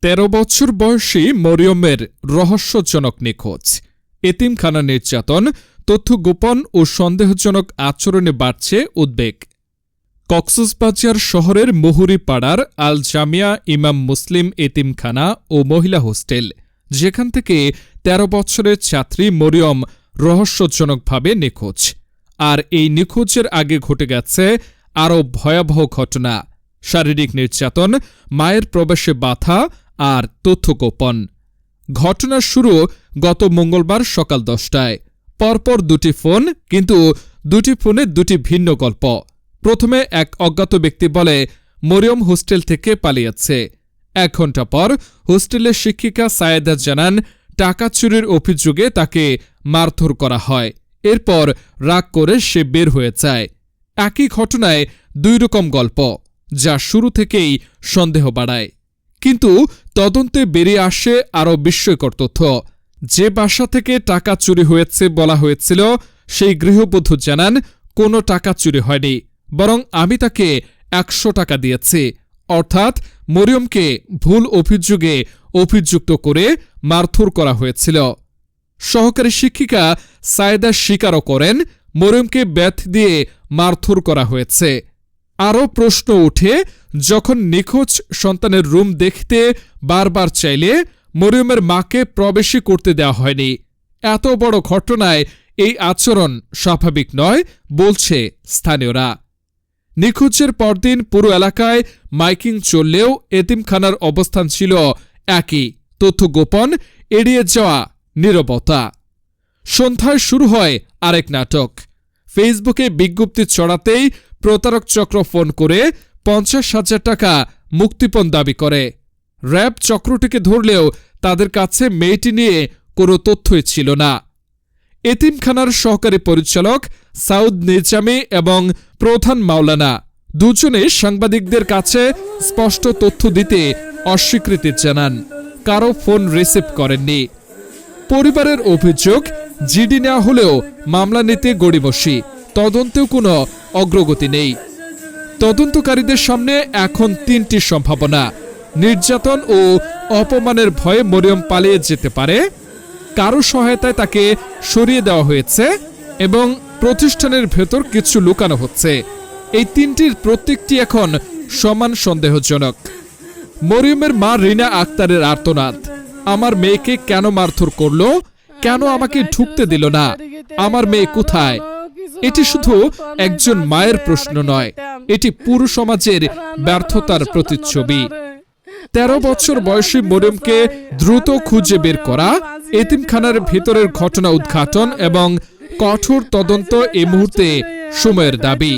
13 বছর বয়সী মরিয়মের রহস্যজনক নিখোঁজ, এতিমখানা নির্যাতন, তথ্য গোপন ও সন্দেহজনক আচরণে বাড়ছে উদ্বেগ। কক্সবাজার শহরের মুহুরী পাড়ার আল জামিয়া ইমাম মুসলিম এতিমখানা ও মহিলা হোস্টেল, যেখান থেকে 13 বছরের ছাত্রী মরিয়ম রহস্যজনকভাবে নিখোঁজ। আর এই নিখোঁজের আগে ঘটে গেছে আরও ভয়াবহ ঘটনা: শারীরিক নির্যাতন, মায়ের প্রবেশে বাধা আর তথ্য গোপন। ঘটনার শুরু গত মঙ্গলবার সকাল 10টায়। পরপর দুটি ফোন, কিন্তু দুটি ফোনে দুটি ভিন্ন গল্প। প্রথমে এক অজ্ঞাত ব্যক্তি বলে মরিয়ম হোস্টেল থেকে পালিয়েছে। 1 ঘণ্টা পর হোস্টেলের শিক্ষিকা সায়েদা জানান টাকা চুরির অভিযোগে তাকে মারধর করা হয়। এরপর রাগ করে সে বের হয়ে যায়। একই ঘটনায় 2 রকম গল্প, যা শুরু থেকেই সন্দেহ বাড়ায়। কিন্তু তদন্তে বেরিয়ে আসে আরও বিস্ময়কর তথ্য। যে বাসা থেকে টাকা চুরি হয়েছে বলা হয়েছিল, সেই গৃহবধূ জানান কোনো টাকা চুরি হয়নি, বরং আমি তাকে 100 টাকা দিয়েছি। অর্থাৎ মরিয়মকে ভুল অভিযোগে অভিযুক্ত করে মারধর করা হয়েছিল। সহকারী শিক্ষিকা সায়েদা স্বীকারও করেন মরিয়মকে ব্যাথ দিয়ে মারধর করা হয়েছে। আরও প্রশ্ন ওঠে, যখন নিখোঁজ সন্তানের রুম দেখতে বারবার চাইলে মরিয়মের মাকে প্রবেশই করতে দেওয়া হয়নি। এত বড় ঘটনায় এই আচরণ স্বাভাবিক নয় বলছে স্থানীয়রা। নিখোঁজের পরদিন পুরো এলাকায় মাইকিং চললেও এতিমখানার অবস্থান ছিল একই: তথ্য গোপন, এড়িয়ে যাওয়া, নীরবতা। সন্ধ্যায় শুরু হয় আরেক নাটক। ফেসবুকে বিজ্ঞপ্তি ছড়াতেই প্রতারক চক্র ফোন করে 50,000 টাকা মুক্তিপণ দাবি করে। র্যাব চক্রটিকে ধরলেও তাদের কাছে মেয়েটি নিয়ে কোনো তথ্যই ছিল না। এতিমখানার সহকারী পরিচালক সাউদ নিজামী এবং প্রধান মাওলানা দুজনে সাংবাদিকদের কাছে স্পষ্ট তথ্য দিতে অস্বীকৃতি জানান। কারো ফোন রিসিভ করেননি। পরিবারের অভিযোগ, জিডি নেওয়া হলেও মামলা নিতে গড়িমসি, তদন্তেও কোনো অগ্রগতি নেই। তদন্তকারীদের সামনে এখন 3টি সম্ভাবনা: নির্যাতন ও অপমানের ভয়ে মরিয়ম পালিয়ে যেতে পারে, কারো সহায়তায় তাকে সরিয়ে দেওয়া হয়েছে, এবং প্রতিষ্ঠানের ভেতর কিছু লুকানো হচ্ছে। এই 3টির প্রত্যেকটি এখন সমান সন্দেহজনক। মরিয়মের মা রিনা আক্তারের আর্তনাদ: আমার মেয়েকে কেন মারধর করলো? কেন আমাকে ঢুকতে দিল না? আমার মেয়ে কোথায়? এটি শুধু একজন মায়ের প্রশ্ন নয়, এটি পুরো সমাজের ব্যর্থতার প্রতিচ্ছবি। 13 বছর বয়সী মরিয়মকে দ্রুত খুঁজে বের করা, এতিমখানার ভেতরের ঘটনা উদ্ঘাটন এবং কঠোর তদন্ত এই মুহূর্তে সময়ের দাবি।